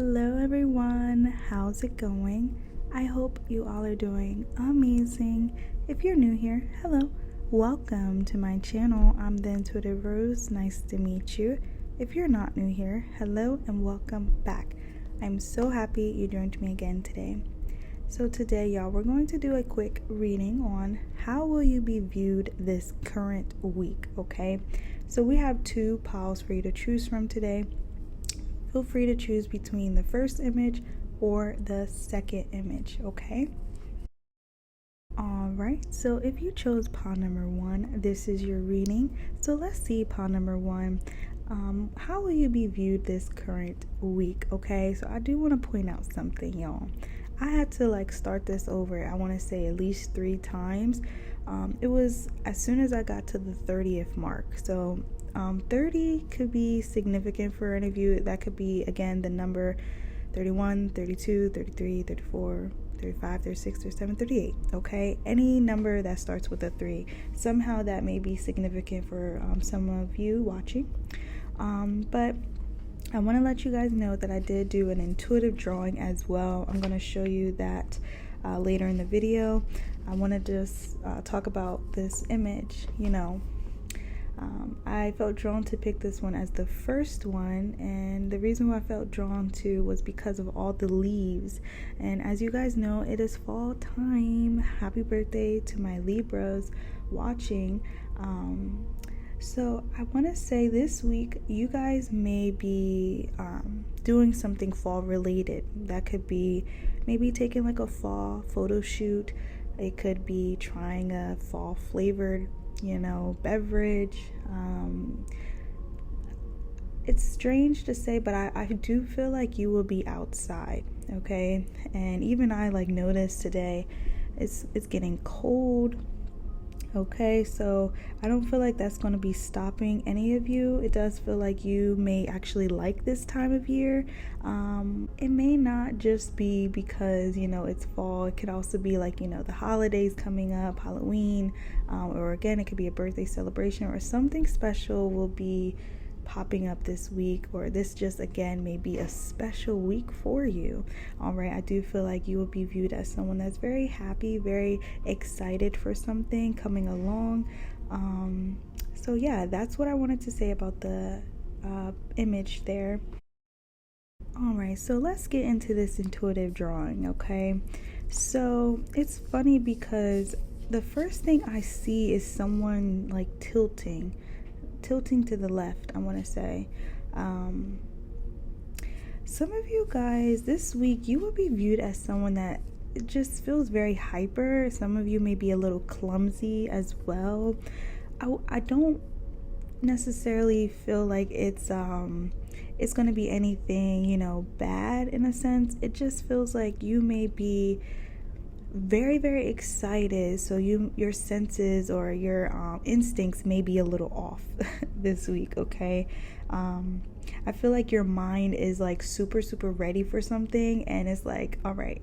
Hello everyone, how's it going? I hope you all are doing amazing. If you're new here, hello, welcome to my channel. I'm the Intuitive Rose, nice to meet you. If you're not new here, hello and welcome back. I'm so happy you joined me again today. So today, y'all, we're going to do a quick reading on how will you be viewed this current week, okay? So we have two piles for you to choose from today. Feel free to choose between the first image or the second image, okay? Alright, so if you chose pile number 1, this is your reading. So let's see pile number 1. How will you be viewed this current week, okay? So I do want to point out something, y'all. I had to start this over, I want to say at least 3 times. It was as soon as I got to the 30th mark. So 30 could be significant for any of you. That could be, again, the number 31, 32, 33, 34, 35, 36, 37, 38, okay? Any number that starts with a 3. Somehow that may be significant for some of you watching. But I want to let you guys know that I did do an intuitive drawing as well. I'm going to show you that later in the video. I want to just talk about this image, I felt drawn to pick this one as the first one, and the reason why I felt drawn to was because of all the leaves. And as you guys know, it is fall time. Happy birthday to my Libras watching. So I want to say this week you guys may be doing something fall related. That could be maybe taking a fall photo shoot. It could be trying a fall flavored beverage. It's strange to say, but I do feel like you will be outside, okay? And even I noticed today it's getting cold, okay? So I don't feel like that's going to be stopping any of you. It does feel like you may actually like this time of year. It may not just be because it's fall. It could also be the holidays coming up, Halloween, or again it could be a birthday celebration or something special will be popping up this week, or this just again may be a special week for you. All right, I do feel like you will be viewed as someone that's very happy, very excited for something coming along. So yeah, that's what I wanted to say about the image there. All right, so let's get into this intuitive drawing, okay? So it's funny because the first thing I see is someone tilting to the left, I want to say. Some of you guys this week, you will be viewed as someone that just feels very hyper. Some of you may be a little clumsy as well. I don't necessarily feel like it's going to be anything bad in a sense. It just feels like you may be very, very excited, so your senses or your instincts may be a little off this week, okay? I feel like your mind is super ready for something, and it's all right,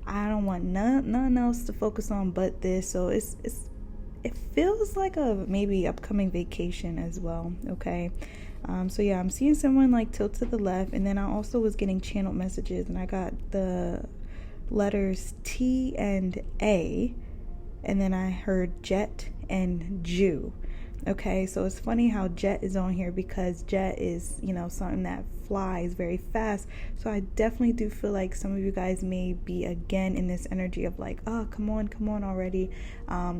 I don't want nothing else to focus on but this. So it feels like a maybe upcoming vacation as well, okay? So yeah, I'm seeing someone tilt to the left, and then I also was getting channeled messages, and I got the letters T and A, and then I heard jet and Jew. Okay, so it's funny how jet is on here because jet is something that flies very fast. So I definitely do feel like some of you guys may be again in this energy of oh, come on already.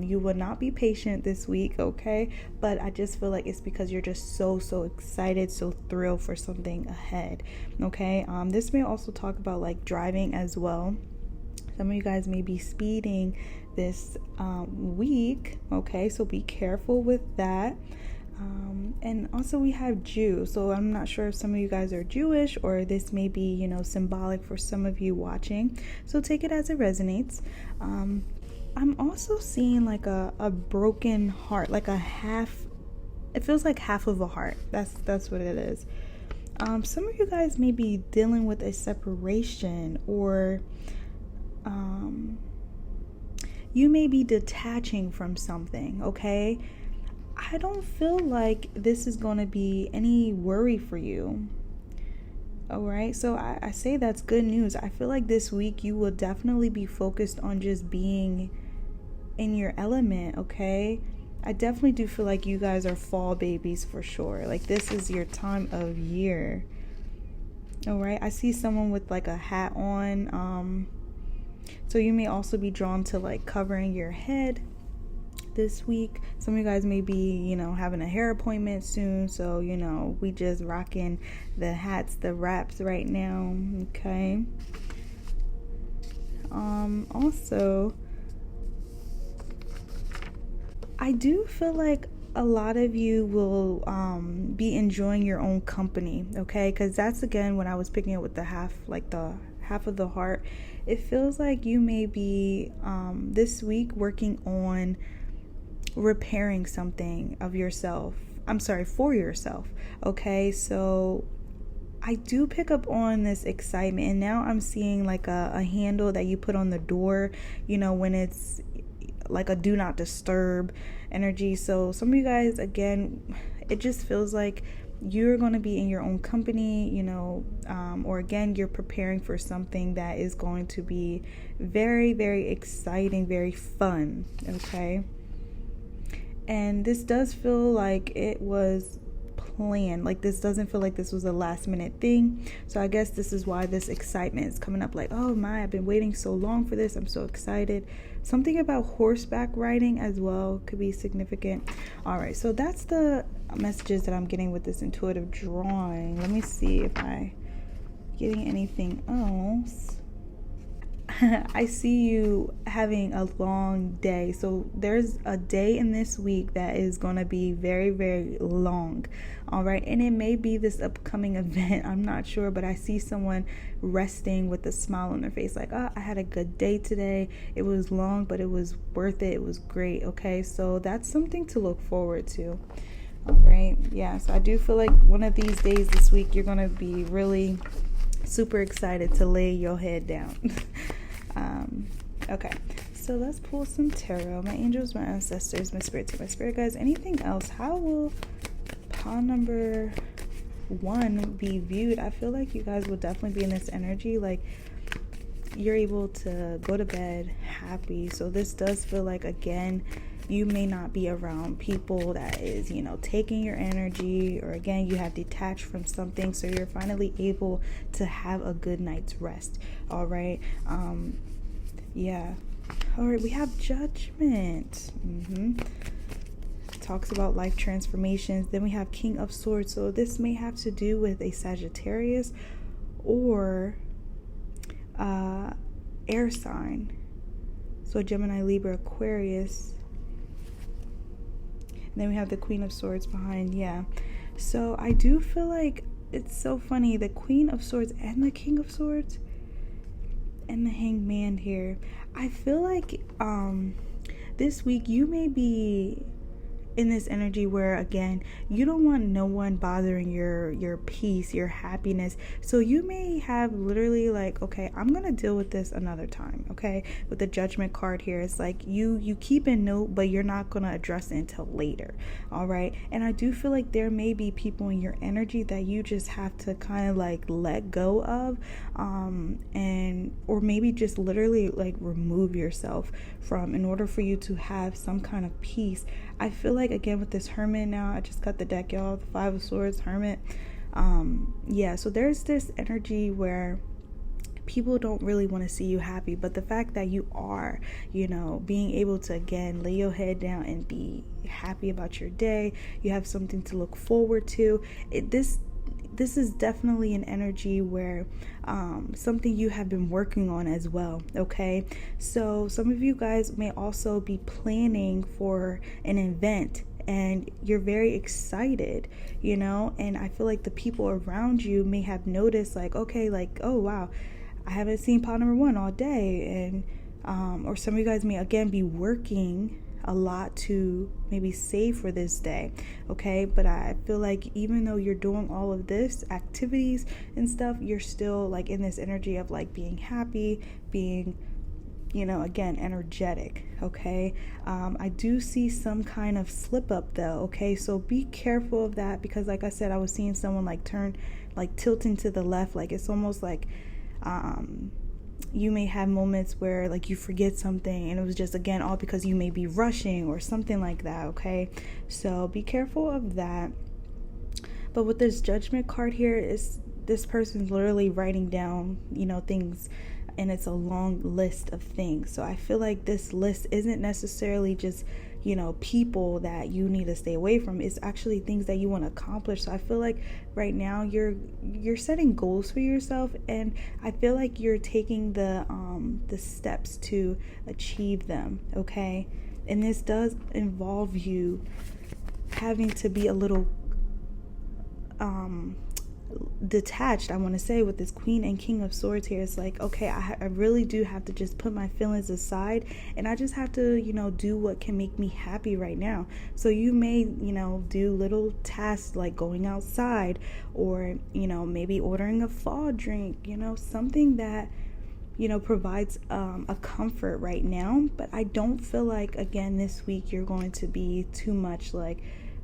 You will not be patient this week, okay? But I just feel like it's because you're just so excited, so thrilled for something ahead, okay? This may also talk about driving as well. Some of you guys may be speeding this week, okay? So be careful with that. And also we have Jew. So I'm not sure if some of you guys are Jewish, or this may be, symbolic for some of you watching. So take it as it resonates. I'm also seeing a broken heart, a half. It feels like half of a heart. That's what it is. Some of you guys may be dealing with a separation, or you may be detaching from something, okay? I don't feel like this is going to be any worry for you. All right, so I say that's good news. I feel like this week you will definitely be focused on just being in your element, okay? I definitely do feel like you guys are fall babies for sure. Like, this is your time of year. All right, I see someone with like a hat on. So you may also be drawn to like covering your head this week. Some of you guys may be, having a hair appointment soon. So, we just rocking the hats, the wraps right now. Okay. Also, I do feel like a lot of you will be enjoying your own company, okay? Because that's, again, when I was picking it with the half of the heart, it feels like you may be this week working on repairing something of yourself. I'm sorry, for yourself, okay? So I do pick up on this excitement, and now I'm seeing like a handle that you put on the door, when it's like a do not disturb energy. So some of you guys, again, it just feels like you're going to be in your own company, or again, you're preparing for something that is going to be very, very exciting, very fun, okay? And this does feel like it was planned. Like, this doesn't feel like this was a last minute thing. So I guess this is why this excitement is coming up, like, oh my, I've been waiting so long for this, I'm so excited. Something about horseback riding as well could be significant. All right, so that's the messages that I'm getting with this intuitive drawing. Let me see if I'm getting anything else. I see you having a long day. So there's a day in this week that is going to be very, very long. All right. And it may be this upcoming event. I'm not sure, but I see someone resting with a smile on their face. Like, oh, I had a good day today. It was long, but it was worth it. It was great. Okay. So that's something to look forward to. All right. Yeah. So I do feel like one of these days this week, you're going to be really super excited to lay your head down. Okay, so let's pull some tarot. My angels, my ancestors, my spirit guides. Anything else? How will paw number 1 be viewed? I feel like you guys will definitely be in this energy. Like, you're able to go to bed happy. So this does feel like, again, you may not be around people that is, taking your energy, or again, you have detached from something. So you're finally able to have a good night's rest. All right. Yeah. All right. We have Judgment. Talks about life transformations. Then we have King of Swords. So this may have to do with a Sagittarius or air sign. So Gemini, Libra, Aquarius. And then we have the Queen of Swords behind. Yeah. So I do feel like it's so funny. The Queen of Swords and the King of Swords and the Hanged Man here. I feel like this week you may be in this energy where, again, you don't want no one bothering your peace, your happiness. So you may have literally like, okay, I'm gonna deal with this another time. Okay, with the Judgment card here, it's like you keep a note, but you're not gonna address it until later. All right. And I do feel like there may be people in your energy that you just have to kind of like let go of, or maybe just literally like remove yourself from, in order for you to have some kind of peace. I feel like, again, with this Hermit now, I just got the deck, y'all, the 5 of Swords, Hermit. Yeah, so there's this energy where people don't really want to see you happy, but the fact that you are, being able to, again, lay your head down and be happy about your day, you have something to look forward to. This is definitely an energy where something you have been working on as well, okay? So some of you guys may also be planning for an event, and you're very excited, and I feel like the people around you may have noticed, like, okay, like, oh, wow, I haven't seen pot number 1 all day, and or some of you guys may, again, be working a lot to maybe save for this day, okay? But I feel like even though you're doing all of this activities and stuff, you're still like in this energy of like being happy, being again, energetic, okay? I do see some kind of slip up though, okay? So be careful of that, because like I said, I was seeing someone like turn, like tilting to the left, like it's almost like you may have moments where like you forget something, and it was just, again, all because you may be rushing or something like that, okay? So be careful of that. But with this Judgment card here, is this person's literally writing down, things, and it's a long list of things. So I feel like this list isn't necessarily just, people that you need to stay away from. It's actually things that you want to accomplish. So I feel like right now you're setting goals for yourself, and I feel like you're taking the steps to achieve them, okay? And this does involve you having to be a little detached, I want to say, with this Queen and King of Swords here. It's like, okay, I really do have to just put my feelings aside, and I just have to, do what can make me happy right now. So you may, do little tasks like going outside, or, maybe ordering a fall drink, something that, provides a comfort right now. But I don't feel like, again, this week you're going to be too much like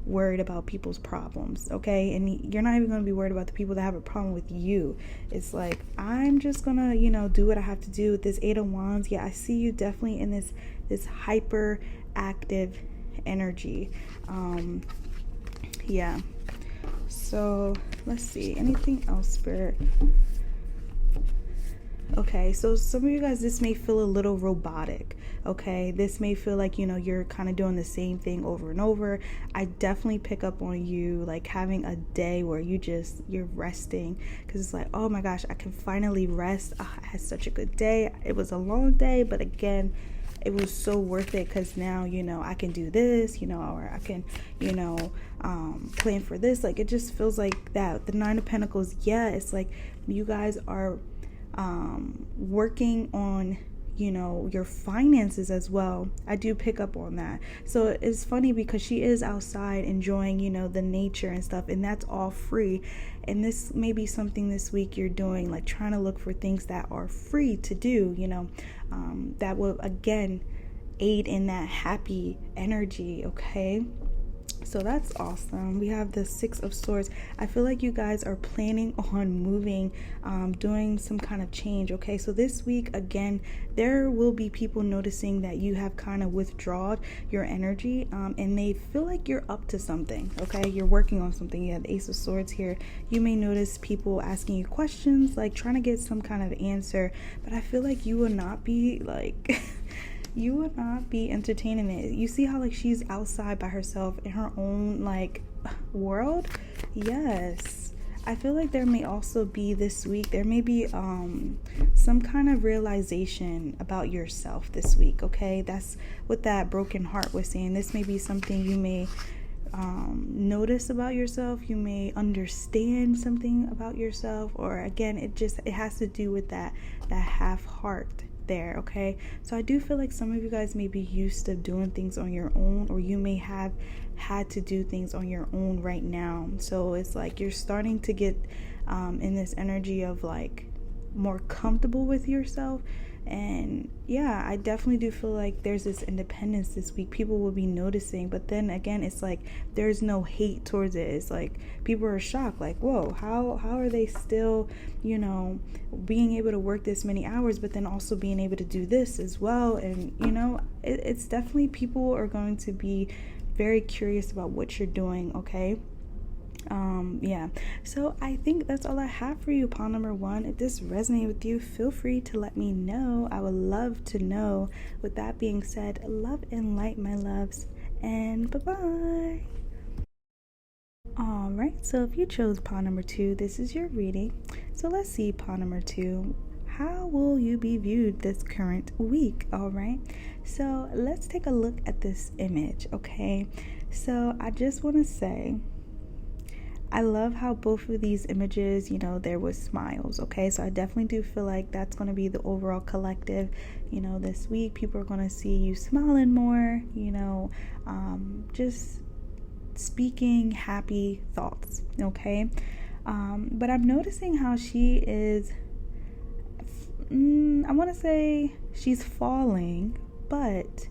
worried about people's problems, okay? And you're not even going to be worried about the people that have a problem with you. It's like, I'm just gonna, do what I have to do with this Eight of Wands. Yeah, I see you definitely in this hyper active energy. Yeah. So let's see, anything else, Spirit? Okay, so some of you guys, this may feel a little robotic, okay? This may feel like, you're kind of doing the same thing over and over. I definitely pick up on you, like, having a day where you're resting, because it's like, oh my gosh, I can finally rest. I had such a good day. It was a long day, but again, it was so worth it, because now, I can do this, or I can, plan for this. Like, it just feels like that. The Nine of Pentacles, yeah, it's like you guys are working on, your finances as well. I do pick up on that. So it's funny because she is outside enjoying, the nature and stuff, and that's all free. And this may be something this week you're doing, like trying to look for things that are free to do, that will, again, aid in that happy energy, okay? So that's awesome. We have the Six of Swords. I feel like you guys are planning on moving, doing some kind of change, okay? So this week, again, there will be people noticing that you have kind of withdrawn your energy, and they feel like you're up to something, okay? You're working on something. You have the Ace of Swords here. You may notice people asking you questions, like trying to get some kind of answer, but I feel like you will not be like... you would not be entertaining it. You see how like she's outside by herself in her own like world? Yes. I feel like there may also be this week, there may be some kind of realization about yourself this week, okay? That's what that broken heart was saying. This may be something you may notice about yourself. You may understand something about yourself, or again, it has to do with that half heart there, okay? So I do feel like some of you guys may be used to doing things on your own, or you may have had to do things on your own right now. So it's like you're starting to get in this energy of like more comfortable with yourself. And yeah, I definitely do feel like there's this independence this week. People will be noticing, but then again, it's like there's no hate towards it. It's like people are shocked, like, whoa, how are they still, being able to work this many hours, but then also being able to do this as well. And it's definitely, people are going to be very curious about what you're doing, okay? Yeah, so I think that's all I have for you, pawn number one. If this resonated with you, feel free to let me know. I would love to know. With that being said, love and light, my loves, and bye-bye. All right, so if you chose pawn number two, this is your reading. So let's see, pawn number two, how will you be viewed this current week? All right, so let's take a look at this image, okay? So I just want to say, I love how both of these images, there was smiles, okay? So I definitely do feel like that's going to be the overall collective, this week. People are going to see you smiling more, just speaking happy thoughts, okay? But I'm noticing how she is I want to say she's falling, but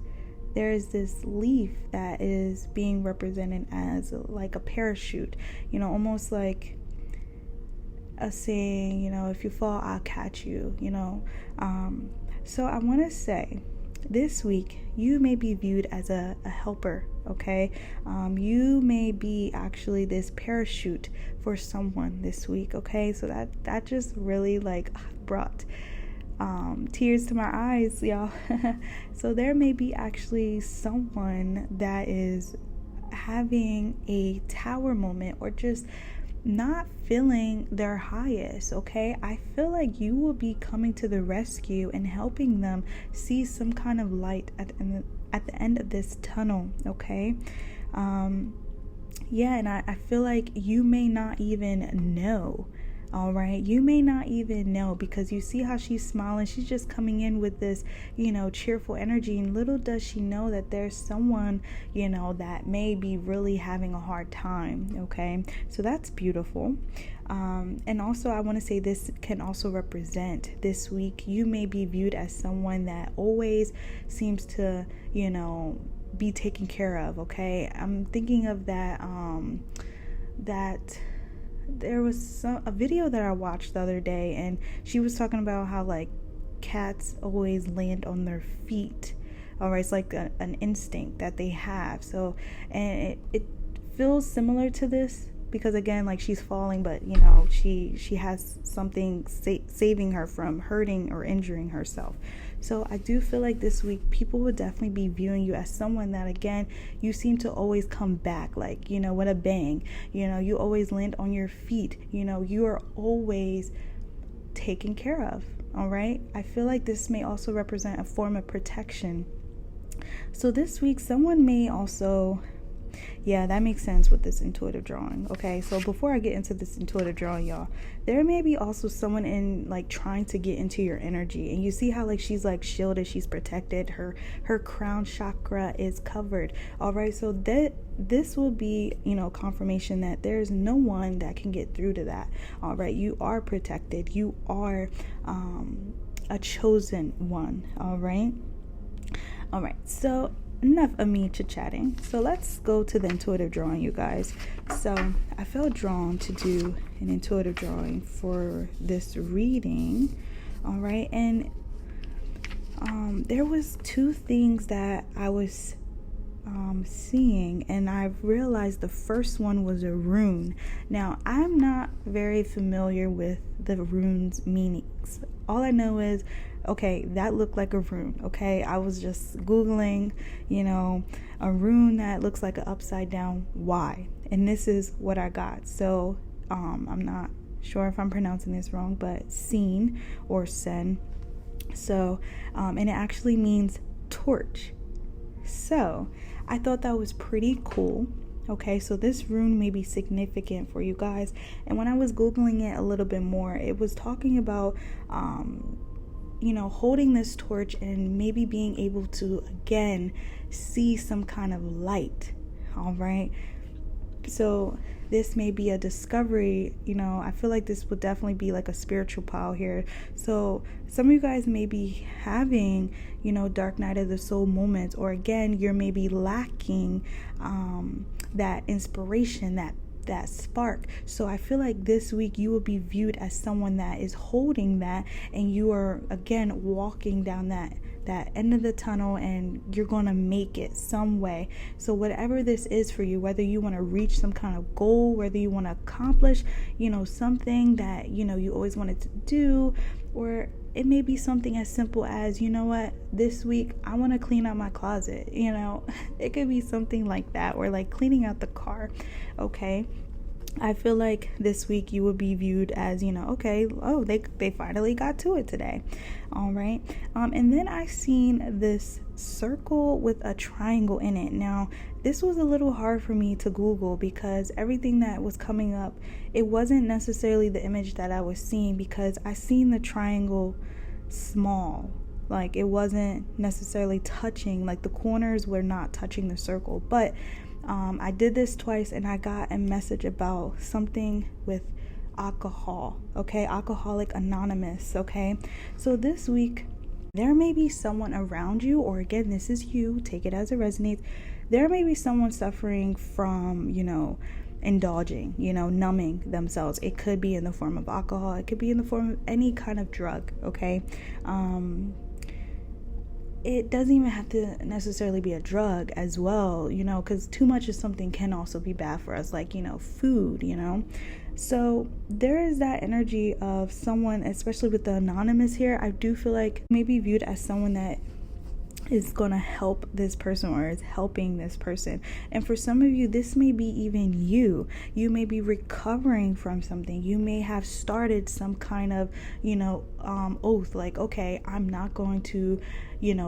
there's this leaf that is being represented as like a parachute, almost like a saying, if you fall, I'll catch you, So I want to say this week, you may be viewed as a helper, okay? You may be actually this parachute for someone this week, okay? So that just really like brought tears to my eyes, y'all. So there may be actually someone that is having a tower moment or just not feeling their highest, okay? I feel like you will be coming to the rescue and helping them see some kind of light at the end of this tunnel, okay? Yeah, and I feel like you may not even know. All right, you may not even know, because you see how she's smiling. She's just coming in with this, cheerful energy, and little does she know that there's someone, that may be really having a hard time. Okay, so that's beautiful. And also, I want to say this can also represent this week. You may be viewed as someone that always seems to, be taken care of. Okay, I'm thinking of that. There was a video that I watched the other day, and she was talking about how like cats always land on their feet. All right, it's like an instinct that they have. So, and it feels similar to this, because again, like she's falling, but she has something saving her from hurting or injuring herself. So I do feel like this week people will definitely be viewing you as someone that, again, you seem to always come back, like, with a bang. You always land on your feet. You are always taken care of. All right, I feel like this may also represent a form of protection. So this week someone may also, yeah, that makes sense with this intuitive drawing. Okay, so before I get into this intuitive drawing, y'all, there may be also someone in like trying to get into your energy, and you see how like she's like shielded, she's protected, her crown chakra is covered. All right, so this will be confirmation that there's no one that can get through to that. All right, you are protected, you are a chosen one. All right, so enough of me chit-chatting. So let's go to the intuitive drawing, you guys. So I felt drawn to do an intuitive drawing for this reading. All right, and there was two things that I was seeing, and I realized the first one was a rune. Now, I'm not very familiar with the runes' meanings. All I know is, okay, that looked like a rune. Okay, I was just Googling, a rune that looks like an upside down Y, and this is what I got. So I'm not sure if I'm pronouncing this wrong, but seen or sen. So and it actually means torch. So I thought that was pretty cool. Okay, so this rune may be significant for you guys. And when I was Googling it a little bit more, it was talking about holding this torch and maybe being able to again see some kind of light. All right, so this may be a discovery. I feel like this would definitely be like a spiritual pile here. So some of you guys may be having dark night of the soul moments, or again, you're maybe lacking that inspiration, that spark. So I feel like this week you will be viewed as someone that is holding that, and you are again walking down that end of the tunnel, and you're gonna make it some way. So whatever this is for you, whether you want to reach some kind of goal, whether you want to accomplish something that you always wanted to do, or it may be something as simple as, this week I want to clean out my closet. It could be something like that, or like cleaning out the car. Okay, I feel like this week you will be viewed as, okay, oh, they finally got to it today. All right. And then I seen this circle with a triangle in it. Now, this was a little hard for me to Google, because everything that was coming up, it wasn't necessarily the image that I was seeing, because I seen the triangle small. Like, it wasn't necessarily touching, like the corners were not touching the circle. But I did this twice, and I got a message about something with alcohol, okay? Alcoholic Anonymous, okay? So this week, there may be someone around you, or again, this is you, take it as it resonates. There may be someone suffering from, indulging, numbing themselves. It could be in the form of alcohol. It could be in the form of any kind of drug, okay? It doesn't even have to necessarily be a drug as well, because too much of something can also be bad for us, like, food, So there is that energy of someone, especially with the anonymous here. I do feel like maybe viewed as someone that is going to help this person or is helping this person. And for some of you, this may be even you. You may be recovering from something. You may have started some kind of, oath, like, okay, I'm not going to,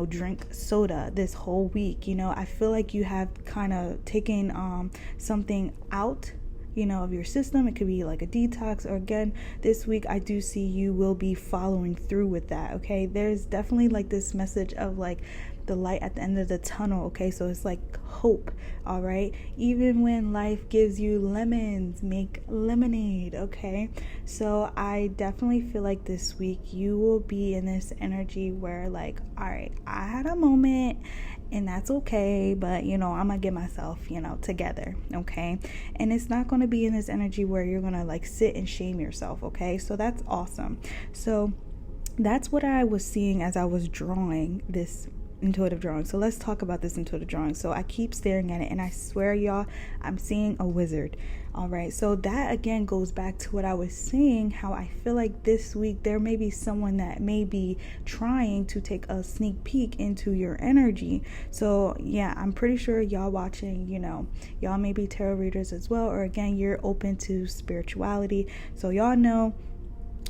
drink soda this whole week. I feel like you have kind of taken something out of your system. It could be like a detox, or again, this week I do see you will be following through with that, okay? There's definitely like this message of like the light at the end of the tunnel, okay? So it's like hope, all right? Even when life gives you lemons, make lemonade, okay? So I definitely feel like this week you will be in this energy where like, all right, I had a moment and that's okay, but I'm gonna get myself together, okay? And it's not gonna be in this energy where you're gonna like sit and shame yourself, okay? So that's awesome. So that's what I was seeing as I was drawing this intuitive drawing. So let's talk about this intuitive drawing. So I keep staring at it and I swear, y'all, I'm seeing a wizard. All right, so that again goes back to what I was saying, how I feel like this week there may be someone that may be trying to take a sneak peek into your energy. So yeah, I'm pretty sure y'all watching, y'all may be tarot readers as well, or again, you're open to spirituality. So y'all know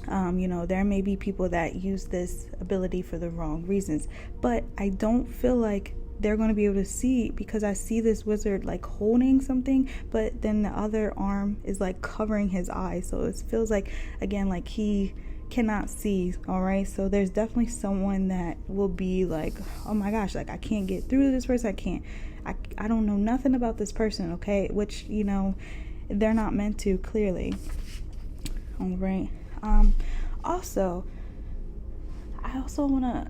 there may be people that use this ability for the wrong reasons, but I don't feel like they're going to be able to see, because I see this wizard like holding something, but then the other arm is like covering his eyes. So it feels like, again, like he cannot see. All right. So there's definitely someone that will be like, oh my gosh, like I can't get through to this person. I don't know nothing about this person. Okay. Which, they're not meant to, clearly. All right. Also, I also want to,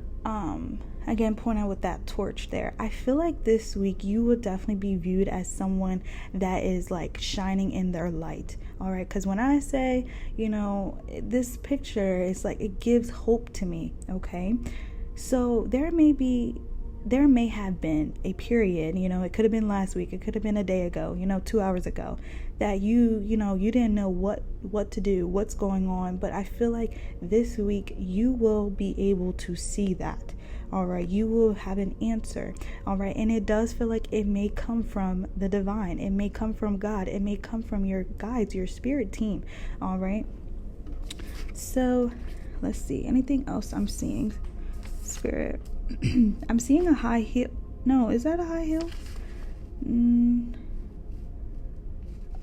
again, point out with that torch there, I feel like this week you will definitely be viewed as someone that is like shining in their light. All right. Because when I say, this picture is like, it gives hope to me. Okay. So there may have been a period, it could have been last week, it could have been a day ago, 2 hours ago, that you didn't know what to do, what's going on. But I feel like this week you will be able to see that. All right, you will have an answer. All right, and it does feel like it may come from the divine, it may come from God, it may come from your guides, your spirit team. All right, so let's see, anything else I'm seeing, spirit. I'm seeing a high heel. No, is that a high heel?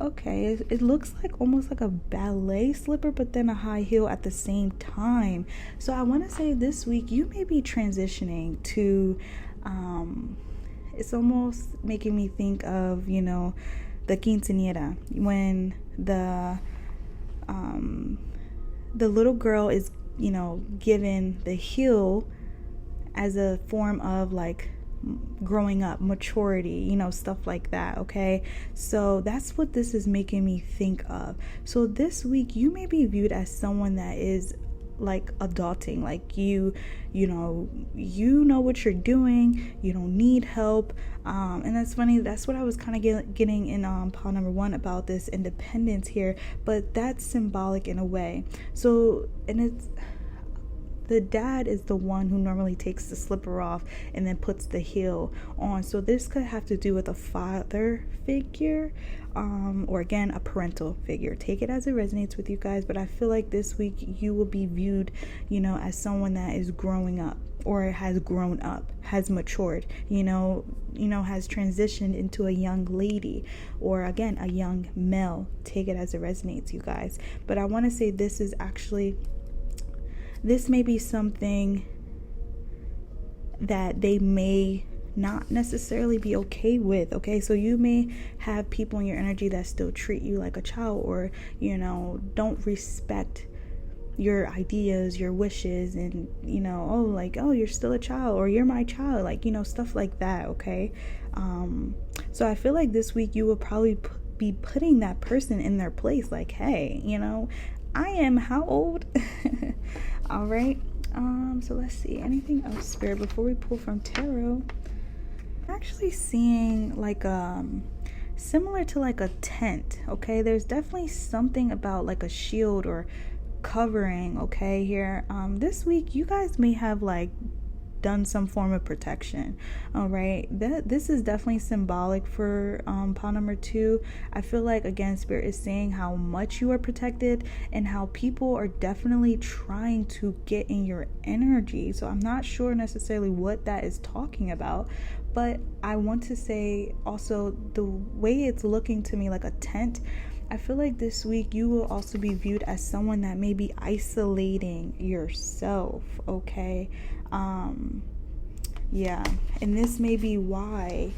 Okay, it looks like almost like a ballet slipper, but then a high heel at the same time. So I want to say this week you may be transitioning to, it's almost making me think of, the quinceañera, when the little girl is, given the heel as a form of like growing up, maturity, stuff like that. Okay, so that's what this is making me think of. So this week you may be viewed as someone that is like adulting, like you know what you're doing, you don't need help, and that's funny, that's what I was kind of getting in pile number 1 about this independence here, but that's symbolic in a way. So, and it's the dad is the one who normally takes the slipper off and then puts the heel on. So this could have to do with a father figure, or again, a parental figure. Take it as it resonates with you guys. But I feel like this week you will be viewed, as someone that is growing up, or has grown up, has matured, has transitioned into a young lady, or again, a young male. Take it as it resonates, you guys. But I want to say this may be something that they may not necessarily be okay with. Okay, so you may have people in your energy that still treat you like a child, or don't respect your ideas, your wishes, and oh, like, oh, you're still a child, or you're my child, like, stuff like that. Okay, so I feel like this week you will probably be putting that person in their place, like, hey, I am how old? All right. So let's see, anything else, Spirit, before we pull from tarot? I'm actually seeing like similar to like a tent. Okay, there's definitely something about like a shield or covering, okay, here. This week you guys may have like done some form of protection. All right, this is definitely symbolic for pile number 2. I feel like, again, Spirit is saying how much you are protected and how people are definitely trying to get in your energy. So I'm not sure necessarily what that is talking about, but I want to say also the way it's looking to me like a tent. I feel like this week you will also be viewed as someone that may be isolating yourself, okay? Yeah, and this may be why,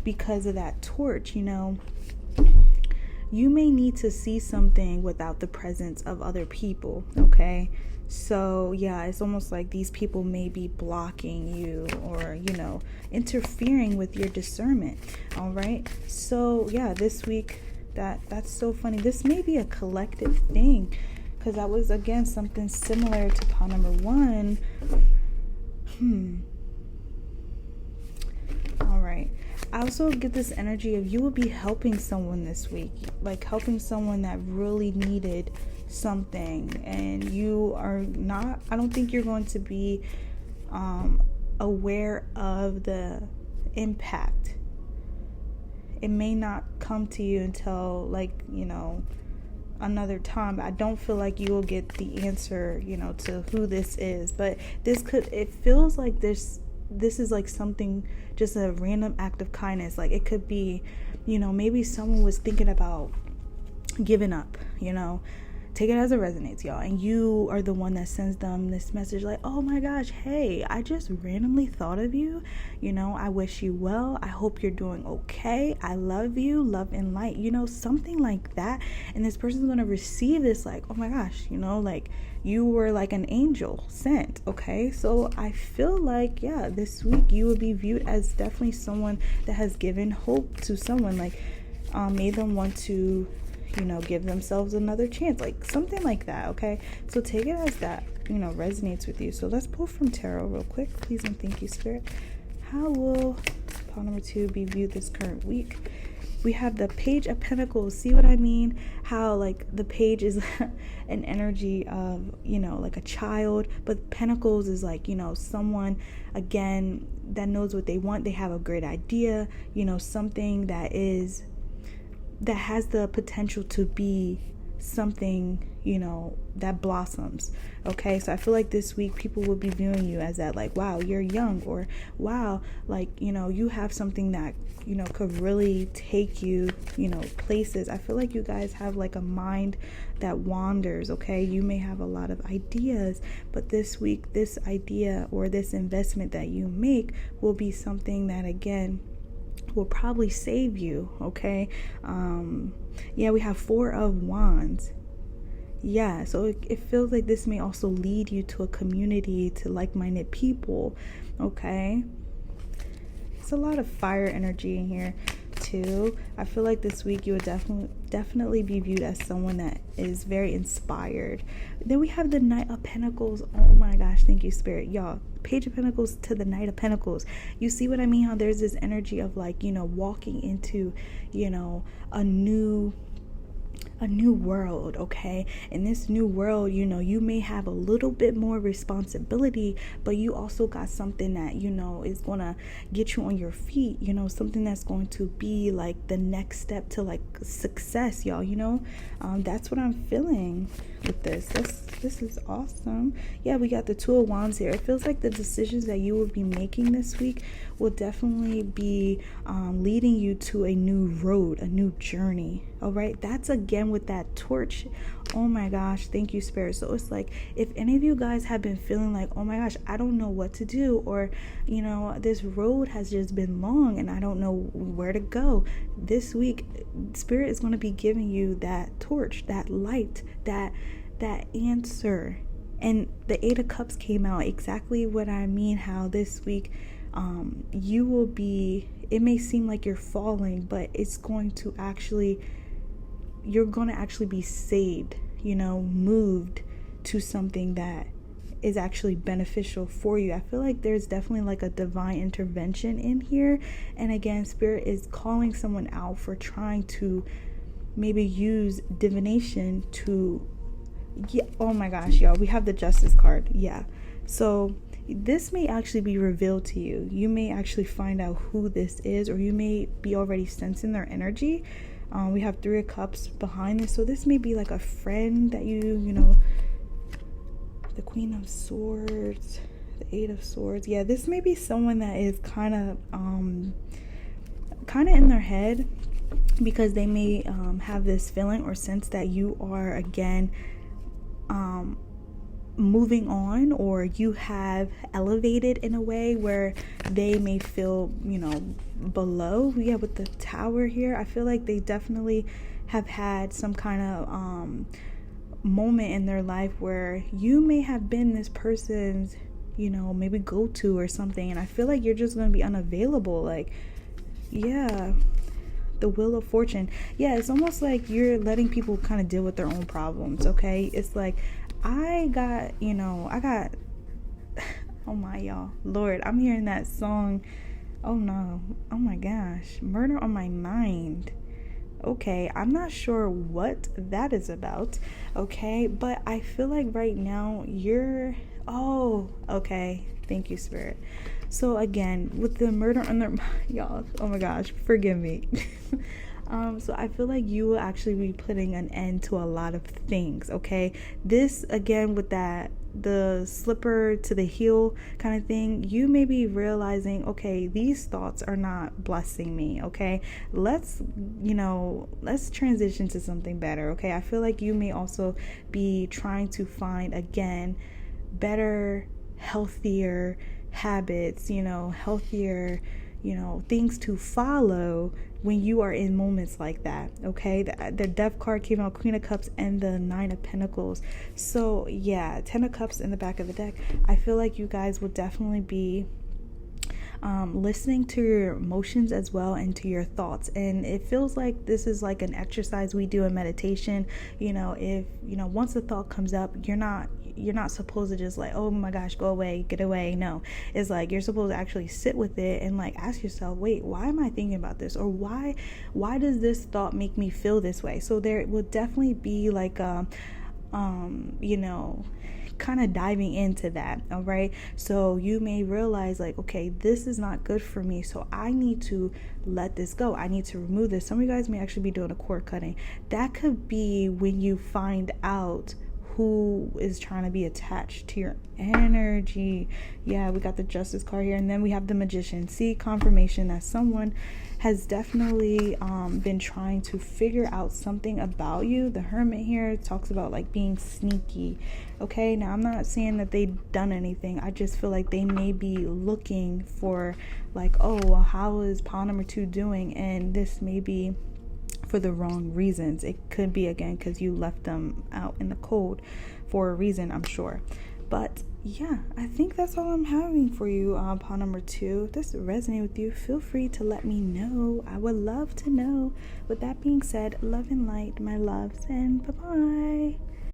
because of that torch, you may need to see something without the presence of other people, okay? So yeah, it's almost like these people may be blocking you or, interfering with your discernment, all right? So yeah, this week, that's so funny. This may be a collective thing, because that was, again, something similar to pile number 1. All right. I also get this energy of you will be helping someone this week, like helping someone that really needed something, and you are not, I don't think you're going to be aware of the impact. It may not come to you until, like, another time. I don't feel like you will get the answer, to who this is, but it feels like this is like something, just a random act of kindness. Like, it could be, maybe someone was thinking about giving up, take it as it resonates, y'all, and you are the one that sends them this message, like, oh my gosh, hey, I just randomly thought of you, I wish you well, I hope you're doing okay, I love you, love and light, something like that. And this person's going to receive this like, oh my gosh, like you were like an angel sent. Okay, so I feel like, yeah, this week you will be viewed as definitely someone that has given hope to someone, like made them want to give themselves another chance, like something like that. Okay, so take it as that resonates with you. So let's pull from tarot real quick, please and thank you, Spirit. How will pile number 2 be viewed this current week? We have the Page of Pentacles. See what I mean? How like the page is an energy of like a child, but Pentacles is like someone, again, that knows what they want. They have a great idea, something that has the potential to be something that blossoms. Okay, so I feel like this week people will be viewing you as that, like, wow, you're young, or wow, like you have something that could really take you places. I feel like you guys have like a mind that wanders. Okay, you may have a lot of ideas, but this week this idea or this investment that you make will be something that, again, will probably save you. Okay, yeah, we have 4 of Wands. Yeah, so it feels like this may also lead you to a community, to like-minded people. Okay, it's a lot of fire energy in here too. I feel like this week you would definitely be viewed as someone that is very inspired. Then we have the Knight of Pentacles. Oh my gosh, thank you, Spirit. Y'all, Page of Pentacles to the Knight of Pentacles. You see what I mean? How there's this energy of like, walking into, a new world. Okay, in this new world, you may have a little bit more responsibility, but you also got something that is gonna get you on your feet, something that's going to be like the next step to like success, y'all. That's what I'm feeling with this. This is awesome. Yeah, we got the 2 of Wands here. It feels like the decisions that you will be making this week will definitely be leading you to a new road, a new journey. All right, that's again again with that torch. Oh my gosh, thank you, Spirit. So it's like, if any of you guys have been feeling like, oh my gosh, I don't know what to do, or this road has just been long and I don't know where to go, this week Spirit is going to be giving you that torch, that light, that answer. And the 8 of Cups came out, exactly what I mean, how this week you will be, it may seem like you're falling, but it's going to actually, you're going to actually be saved, moved to something that is actually beneficial for you. I feel like there's definitely like a divine intervention in here. And again, Spirit is calling someone out for trying to maybe use divination to, oh my gosh, y'all, we have the Justice card. Yeah. So this may actually be revealed to you. You may actually find out who this is, or you may be already sensing their energy. We have 3 of Cups behind this. So this may be like a friend that the Queen of Swords, the 8 of Swords. Yeah, this may be someone that is kind of in their head, because they may have this feeling or sense that you are, again, moving on, or you have elevated in a way where they may feel below. Yeah, with the Tower here, I feel like they definitely have had some kind of moment in their life where you may have been this person's maybe go-to or something, and I feel like you're just going to be unavailable. Like, yeah, the Wheel of Fortune. Yeah, it's almost like you're letting people kind of deal with their own problems. Okay, it's like, I got oh my, y'all, Lord, I'm hearing that song. Oh no, oh my gosh, Murder on My Mind. Okay, I'm not sure what that is about, okay, but I feel like right now okay, thank you, Spirit. So again, with the murder on their, y'all, oh my gosh, forgive me. So I feel like you will actually be putting an end to a lot of things, okay? This, again, with that, the slipper to the heel kind of thing, you may be realizing, okay, these thoughts are not blessing me, okay? Let's transition to something better, okay? I feel like you may also be trying to find, again, better, healthier habits, healthier, things to follow when you are in moments like that, okay? The Death card came out, Queen of Cups, and the 9 of Pentacles. So yeah, 10 of Cups in the back of the deck. I feel like you guys will definitely be listening to your emotions as well, and to your thoughts. And it feels like this is like an exercise we do in meditation. If once the thought comes up, you're not supposed to just like, oh my gosh, go away, get away. No, it's like you're supposed to actually sit with it and like ask yourself, wait, why am I thinking about this? Or why does this thought make me feel this way? So there will definitely be like kind of diving into that. All right, so you may realize like, okay, this is not good for me, so I need to let this go. I need to remove this. Some of you guys may actually be doing a cord cutting. That could be when you find out who is trying to be attached to your energy. Yeah, we got the Justice card here, and then we have the Magician. See, confirmation that someone has definitely been trying to figure out something about you. The Hermit here talks about like being sneaky. Okay, now I'm not saying that they've done anything. I just feel like they may be looking for like, oh, well, how is pile number 2 doing? And this may be for the wrong reasons. It could be, again, because you left them out in the cold for a reason, I'm sure. But yeah, I think that's all I'm having for you, pile number 2. If this resonated with you, feel free to let me know. I would love to know. With that being said, love and light, my loves, and bye-bye.